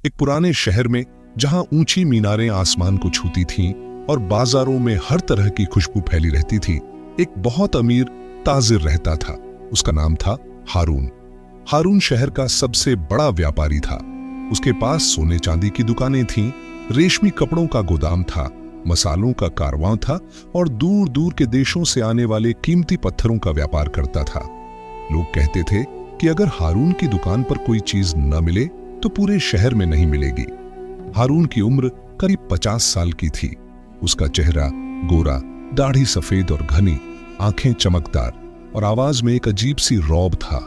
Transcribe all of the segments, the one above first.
एक पुराने शहर में जहां ऊंची मीनारें आसमान को छूती थीं और बाजारों में हर तरह की खुशबू फैली रहती थी, एक बहुत अमीर ताजिर रहता था। उसका नाम था हारून। हारून शहर का सबसे बड़ा व्यापारी था। उसके पास सोने चांदी की दुकानें थीं, रेशमी कपड़ों का गोदाम था, मसालों का कारवां था और दूर दूर के देशों से आने वाले कीमती पत्थरों का व्यापार करता था। लोग कहते थे कि अगर हारून की दुकान पर कोई चीज न मिले तो पूरे शहर में नहीं मिलेगी। हारून की उम्र करीब 50 साल की थी। उसका चेहरा गोरा, दाढ़ी सफेद और घनी, आंखें चमकदार और आवाज में एक अजीब सी रौब था।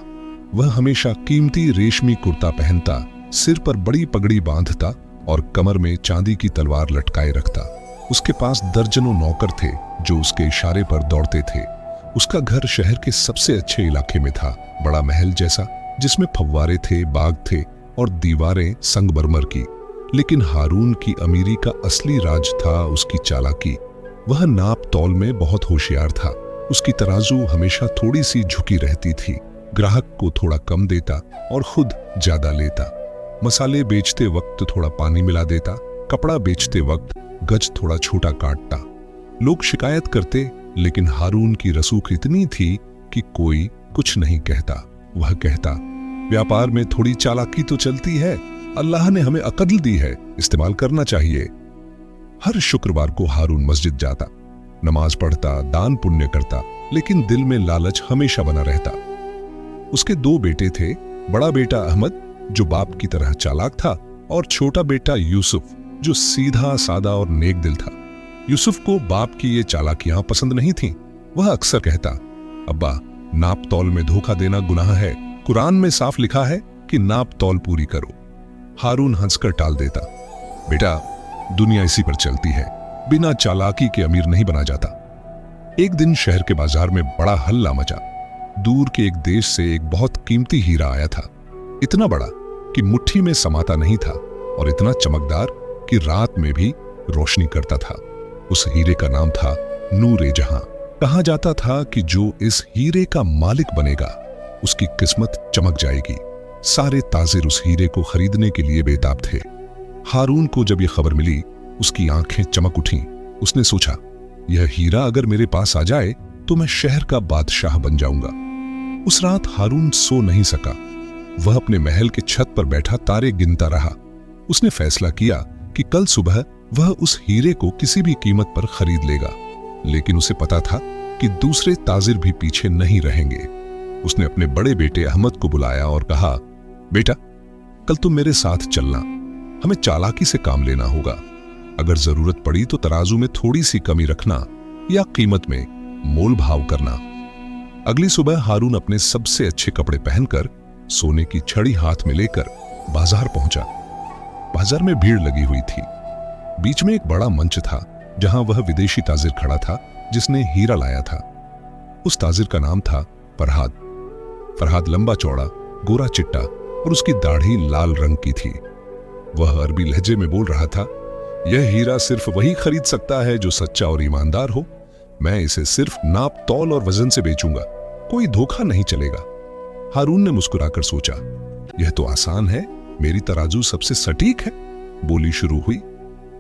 वह हमेशा कीमती रेशमी कुर्ता पहनता, सिर पर बड़ी पगड़ी बांधता और कमर में चांदी की तलवार लटकाए रखता। उसके पास दर्जनों नौकर थे जो उसके इशारे पर दौड़ते थे। उसका घर शहर के सबसे अच्छे इलाके में था, बड़ा महल जैसा, जिसमें फव्वारे थे, बाग थे और दीवारें संगमरमर की। लेकिन हारून की अमीरी का असली राज था उसकी चालाकी। वह नाप तौल में बहुत होशियार था। उसकी तराजू हमेशा थोड़ी सी झुकी रहती थी, ग्राहक को थोड़ा कम देता और खुद ज्यादा लेता। मसाले बेचते वक्त थोड़ा पानी मिला देता, कपड़ा बेचते वक्त गज थोड़ा छोटा काटता। लोग शिकायत करते, लेकिन हारून की रसूख इतनी थी कि कोई कुछ नहीं कहता। वह कहता, व्यापार में थोड़ी चालाकी तो चलती है, अल्लाह ने हमें अक्ल दी है, इस्तेमाल करना चाहिए। हर शुक्रवार को हारून मस्जिद जाता, नमाज पढ़ता, दान पुण्य करता, लेकिन दिल में लालच हमेशा बना रहता। उसके 2 बेटे थे, बड़ा बेटा अहमद जो बाप की तरह चालाक था और छोटा बेटा यूसुफ जो सीधा सादा और नेक दिल था। यूसुफ को बाप की ये चालाकियां पसंद नहीं थीं। वह अक्सर कहता, अब्बा, नाप तौल में धोखा देना गुनाह है, कुरान में साफ लिखा है कि नाप तौल पूरी करो। हारून हंसकर टाल देता, बेटा, दुनिया इसी पर चलती है, बिना चालाकी के अमीर नहीं बना जाता। एक दिन शहर के बाजार में बड़ा हल्ला मचा। दूर के एक देश से एक बहुत कीमती हीरा आया था, इतना बड़ा कि मुट्ठी में समाता नहीं था और इतना चमकदार कि रात में भी रोशनी करता था। उस हीरे का नाम था नूर ए जहां। कहा जाता था कि जो इस हीरे का मालिक बनेगा उसकी किस्मत चमक जाएगी। सारे ताजिर उस हीरे को खरीदने के लिए बेताब थे। हारून को जब यह खबर मिली, उसकी आंखें चमक उठीं। उसने सोचा, यह हीरा अगर मेरे पास आ जाए तो मैं शहर का बादशाह बन जाऊंगा। उस रात हारून सो नहीं सका। वह अपने महल के छत पर बैठा तारे गिनता रहा। उसने फैसला किया कि कल सुबह वह उस हीरे को किसी भी कीमत पर खरीद लेगा। लेकिन उसे पता था कि दूसरे ताजिर भी पीछे नहीं रहेंगे। उसने अपने बड़े बेटे अहमद को बुलाया और कहा, बेटा, कल तुम मेरे साथ चलना, हमें चालाकी से काम लेना होगा। अगर जरूरत पड़ी तो तराजू में थोड़ी सी कमी रखना या कीमत में मोल भाव करना। अगली सुबह हारून अपने सबसे अच्छे कपड़े पहनकर, सोने की छड़ी हाथ में लेकर बाजार पहुंचा। बाजार में भीड़ लगी हुई थी। बीच में एक बड़ा मंच था जहां वह विदेशी ताजिर खड़ा था जिसने हीरा लाया था। उस ताजिर का नाम था फरहाद। फरहाद लंबा चौड़ा, गोरा चिट्टा और उसकी दाढ़ी लाल रंग की थी। वह अरबी लहजे में बोल रहा था, यह हीरा सिर्फ वही खरीद सकता है जो सच्चा और ईमानदार हो। मैं इसे सिर्फ नाप तौल और वजन से बेचूंगा, कोई धोखा नहीं चलेगा। हारून ने मुस्कुराकर सोचा, यह तो आसान है, मेरी तराजू सबसे सटीक है। बोली शुरू हुई।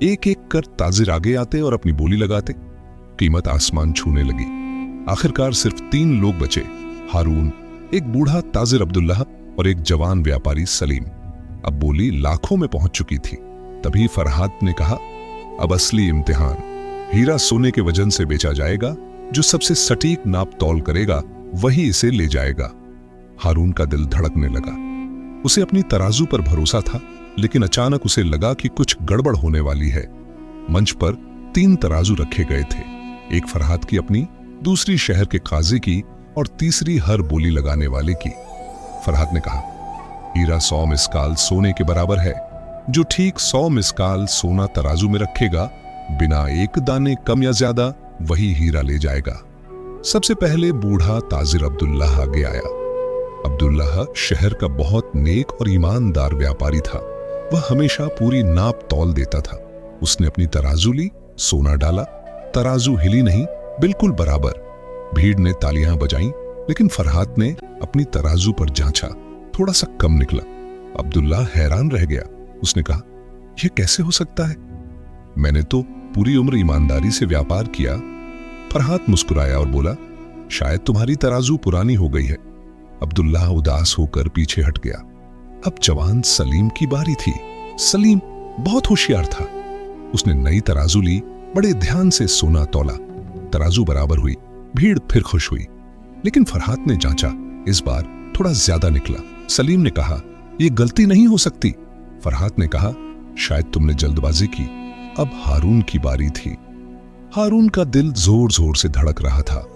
एक एक कर ताजिर आगे आते और अपनी बोली लगाते। कीमत आसमान छूने लगी। आखिरकार सिर्फ 3 लोग बचे, हारून, एक बूढ़ा ताजिर अब्दुल्लाह और एक जवान व्यापारी सलीम। अब बोली लाखों में पहुंच चुकी थी। तभी फरहाद ने कहा, अब असली इम्तिहान, हीरा सोने के वजन से बेचा जाएगा। जो सबसे सटीक नाप तौल करेगा वही इसे ले जाएगा। हारून का दिल धड़कने लगा। उसे अपनी तराजू पर भरोसा था, लेकिन अचानक उसे लगा कि कुछ गड़बड़ होने वाली है। मंच पर 3 तराजू रखे गए थे, एक फरहाद की अपनी, दूसरी शहर के काजी की और तीसरी हर बोली लगाने वाले की। फरहाद ने कहा, हीरा 100 मिस्काल सोने के बराबर है। जो ठीक 100 मिस्काल सोना तराजू में रखेगा, बिना एक दाने कम या ज्यादा, वही हीरा ले जाएगा। सबसे पहले बूढ़ा ताजिर अब्दुल्लाह आगे आया। अब्दुल्लाह शहर का बहुत नेक और ईमानदार व्यापारी था। वह हमेशा पूरी नाप तौल देता था। उसने अपनी तराजू ली, सोना डाला, तराजू हिली नहीं, बिल्कुल बराबर। भीड़ ने तालियां बजाईं, लेकिन फरहाद ने अपनी तराजू पर जांचा, थोड़ा सा कम निकला। अब्दुल्ला हैरान रह गया। उसने कहा, यह कैसे हो सकता है? मैंने तो पूरी उम्र ईमानदारी से व्यापार किया। फरहाद मुस्कुराया और बोला, शायद तुम्हारी तराजू पुरानी हो गई है। अब्दुल्लाह उदास होकर पीछे हट गया। अब जवान सलीम की बारी थी। सलीम बहुत होशियार था। उसने नई तराजू ली, बड़े ध्यान से सोना तौला। तराजू बराबर हुई। भीड़ फिर खुश हुई। लेकिन फरहाद ने जांचा, इस बार थोड़ा ज्यादा निकला। सलीम ने कहा, यह गलती नहीं हो सकती। फरहाद ने कहा, शायद तुमने जल्दबाजी की। अब हारून की बारी थी। हारून का दिल जोर जोर से धड़क रहा था।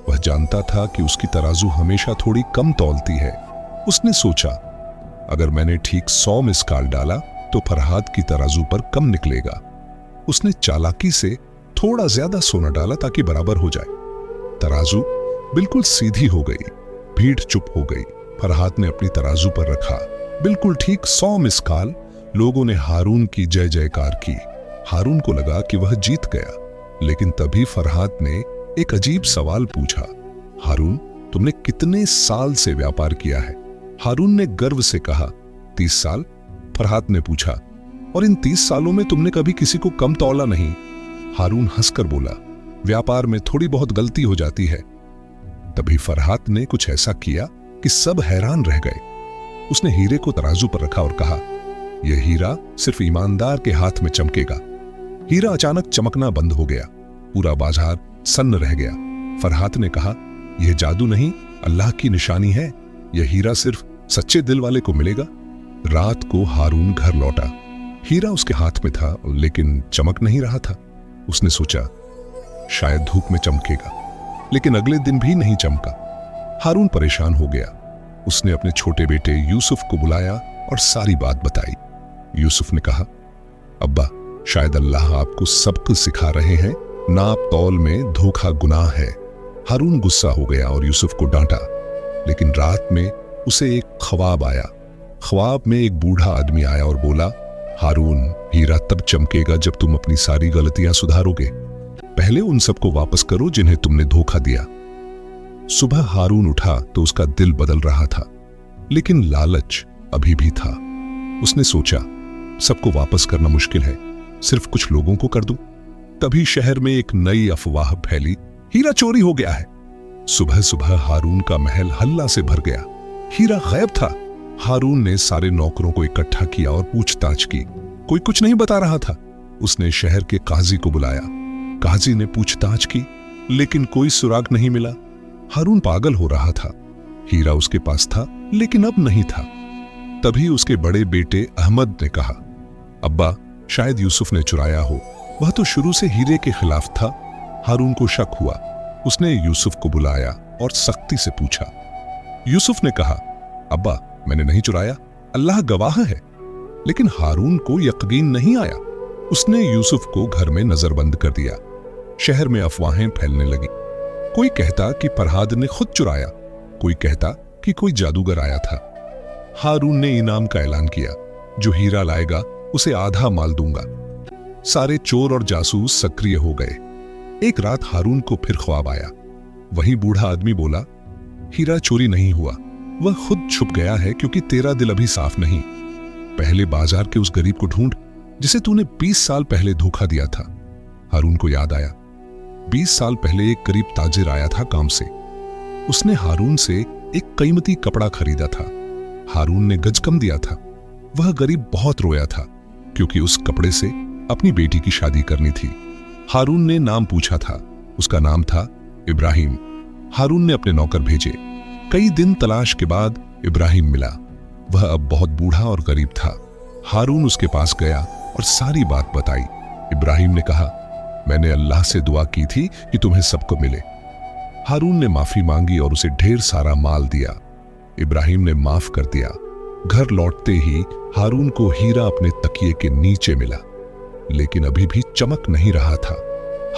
वह जानता था कि उसकी तराजू हमेशा थोड़ी कम तौलती है। उसने सोचा, अगर मैंने ठीक 100 मिसकाल डाला तो फरहाद की तराजू पर कम निकलेगा। उसने चालाकी से थोड़ा ज्यादा सोना डाला ताकि बराबर हो जाए। तराजू बिल्कुल सीधी हो गई। भीड़ चुप हो गई। फरहाद ने अपनी तराजू पर रखा। बिल्कुल ठीक 100 मिसकाल। लोगों ने हारून की जय जयकार की। हारून को लगा कि वह जीत गया। लेकिन तभी फरहाद ने एक अजीब सवाल पूछा, हारून, तुमने कितने साल से व्यापार किया है? हारून ने गर्व से कहा, 30 साल। फरहाद ने पूछा, और इन 30 सालों में तुमने कभी किसी को कम तौला नहीं? हारून हंसकर बोला, व्यापार में थोड़ी बहुत गलती हो जाती है। तभी फरहाद ने कुछ ऐसा किया कि सब हैरान रह गए। उसने हीरे को तराजू पर रखा और कहा, यह हीरा सिर्फ ईमानदार के हाथ में चमकेगा। हीरा अचानक चमकना बंद हो गया। पूरा बाजार सन्न रह गया। फरहाद ने कहा, यह जादू नहीं, अल्लाह की निशानी है। यह हीरा सिर्फ सच्चे दिल वाले को मिलेगा। रात को हारून घर लौटा। हीरा उसके हाथ में था, लेकिन चमक नहीं रहा था। उसने सोचा, शायद धूप में चमकेगा, लेकिन अगले दिन भी नहीं चमका। हारून परेशान हो गया। उसने अपने छोटे बेटे यूसुफ को बुलाया और सारी बात बताई। यूसुफ ने कहा, अब्बा, शायद अल्लाह आपको सबक सिखा रहे हैं। नाप तौल में धोखा गुनाह है। हारून गुस्सा हो गया और यूसुफ को डांटा। लेकिन रात में उसे एक ख्वाब आया। ख्वाब में एक बूढ़ा आदमी आया और बोला, हारून, हीरा तब चमकेगा जब तुम अपनी सारी गलतियां सुधारोगे। पहले उन सबको वापस करो जिन्हें तुमने धोखा दिया। सुबह हारून उठा तो उसका दिल बदल रहा था, लेकिन लालच अभी भी था। उसने सोचा, सबको वापस करना मुश्किल है, सिर्फ कुछ लोगों को कर दूं। तभी शहर में एक नई अफवाह फैली, हीरा चोरी हो गया है। सुबह सुबह हारून का महल हल्ला से भर गया। हीरा गायब था। हारून ने सारे नौकरों को इकट्ठा किया और पूछताछ की। कोई कुछ नहीं बता रहा था। उसने शहर के काजी को बुलाया। काजी ने पूछताछ की, लेकिन कोई सुराग नहीं मिला। हारून पागल हो रहा था। हीरा उसके पास था, लेकिन अब नहीं था। तभी उसके बड़े बेटे अहमद ने कहा, अब्बा, शायद यूसुफ ने चुराया हो। वह तो शुरू से हीरे के खिलाफ था। हारून को शक हुआ। उसने यूसुफ को बुलाया और सख्ती से पूछा। यूसुफ ने कहा, अब्बा, मैंने नहीं चुराया, अल्लाह गवाह है। लेकिन हारून को यकीन नहीं आया। उसने यूसुफ को घर में नजरबंद कर दिया। शहर में अफवाहें फैलने लगी। कोई कहता कि फरहाद ने खुद चुराया, कोई कहता कि कोई जादूगर आया था। हारून ने इनाम का ऐलान किया, जो हीरा लाएगा उसे आधा माल दूंगा। सारे चोर और जासूस सक्रिय हो गए। एक रात हारून को फिर ख्वाब आया। वही बूढ़ा आदमी बोला, हीरा चोरी नहीं हुआ, वह खुद छुप गया है क्योंकि तेरा दिल अभी साफ नहीं। पहले बाजार के उस गरीब को ढूंढ जिसे तूने 20 साल पहले धोखा दिया था। हारून को याद आया, 20 साल पहले एक गरीब ताजिर आया था काम से। उसने हारून से एक कीमती कपड़ा खरीदा था। हारून ने गज कम दिया था। वह गरीब बहुत रोया था क्योंकि उस कपड़े से अपनी बेटी की शादी करनी थी। हारून ने नाम पूछा था। उसका नाम था इब्राहिम। हारून ने अपने नौकर भेजे। कई दिन तलाश के बाद इब्राहिम मिला। वह अब बहुत बूढ़ा और गरीब था। हारून उसके पास गया और सारी बात बताई। इब्राहिम ने कहा, मैंने अल्लाह से दुआ की थी कि तुम्हें सबको मिले। हारून ने माफी मांगी और उसे ढेर सारा माल दिया। इब्राहिम ने माफ कर दिया। घर लौटते ही हारून को हीरा अपने तकिए के नीचे मिला, लेकिन अभी भी चमक नहीं रहा था।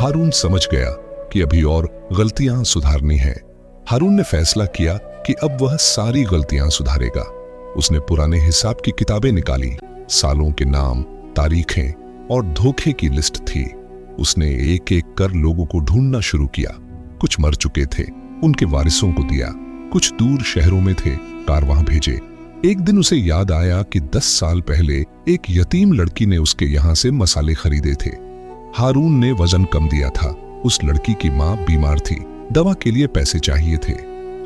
हारून समझ गया कि अभी और गलतियां सुधारनी है। हारून ने फैसला किया कि अब वह सारी गलतियां सुधारेगा। उसने पुराने हिसाब की किताबें निकाली। सालों के नाम, तारीखें और धोखे की लिस्ट थी। उसने एक एक कर लोगों को ढूंढना शुरू किया। कुछ मर चुके थे, उनके वारिसों को दिया। कुछ दूर शहरों में थे, कारवां भेजे। एक दिन उसे याद आया कि 10 साल पहले एक यतीम लड़की ने उसके यहां से मसाले खरीदे थे। हारून ने वजन कम दिया था। उस लड़की की मां बीमार थी, दवा के लिए पैसे चाहिए थे।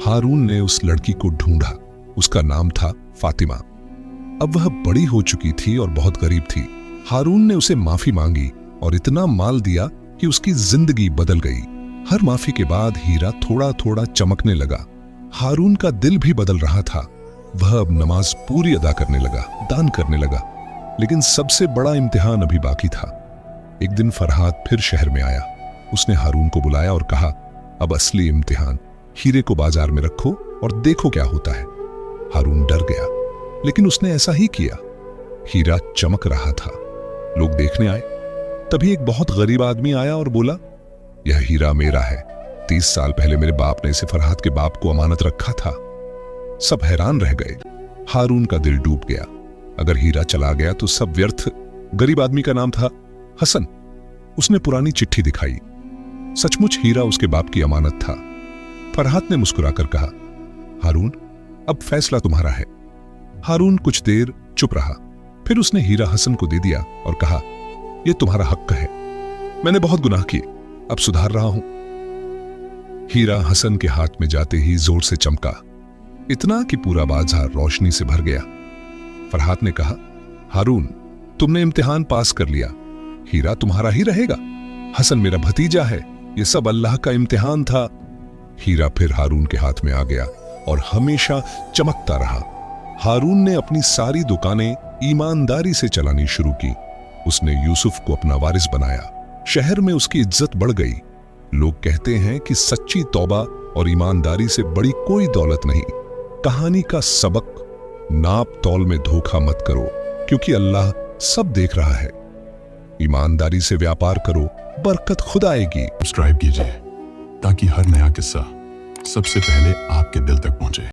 हारून ने उस लड़की को ढूंढा। उसका नाम था फातिमा। अब वह बड़ी हो चुकी थी और बहुत गरीब थी। हारून ने उसे माफी मांगी और इतना माल दिया कि उसकी जिंदगी बदल गई। हर माफी के बाद हीरा थोड़ा थोड़ा चमकने लगा। हारून का दिल भी बदल रहा था। वह अब नमाज पूरी अदा करने लगा, दान करने लगा। लेकिन सबसे बड़ा इम्तिहान अभी बाकी था। एक दिन फरहाद फिर शहर में आया। उसने हारून को बुलाया और कहा, अब असली इम्तिहान, हीरे को बाजार में रखो और देखो क्या होता है। हारून डर गया, लेकिन उसने ऐसा ही किया। हीरा चमक रहा था। लोग देखने आए। तभी एक बहुत गरीब आदमी आया और बोला, यह हीरा मेरा है। 30 साल पहले मेरे बाप ने इसे फरहाद के बाप को अमानत रखा था। सब हैरान रह गए। हारून का दिल डूब गया। अगर हीरा चला गया तो सब व्यर्थ। गरीब आदमी का नाम था हसन। उसने पुरानी चिट्ठी दिखाई। सचमुच हीरा उसके बाप की अमानत था। फरहाद ने मुस्कुराकर कहा, हारून, अब फैसला तुम्हारा है। हारून कुछ देर चुप रहा। फिर उसने हीरा हसन को दे दिया और कहा, यह तुम्हारा हक है। मैंने बहुत गुनाह किए, अब सुधार रहा हूं। हीरा हसन के हाथ में जाते ही जोर से चमका, इतना कि पूरा बाजार रोशनी से भर गया। फरहाद ने कहा, हारून, तुमने इम्तिहान पास कर लिया। हीरा तुम्हारा ही रहेगा। हसन मेरा भतीजा है। यह सब अल्लाह का इम्तिहान था। हीरा फिर हारून के हाथ में आ गया और हमेशा चमकता रहा। हारून ने अपनी सारी दुकानें ईमानदारी से चलानी शुरू की। उसने यूसुफ को अपना वारिस बनाया। शहर में उसकी इज्जत बढ़ गई। लोग कहते हैं कि सच्ची तौबा और ईमानदारी से बड़ी कोई दौलत नहीं। कहानी का सबक, नाप तौल में धोखा मत करो, क्योंकि अल्लाह सब देख रहा है। ईमानदारी से व्यापार करो, बरकत खुद आएगी। सब्सक्राइब कीजिए ताकि हर नया किस्सा सबसे पहले आपके दिल तक पहुंचे।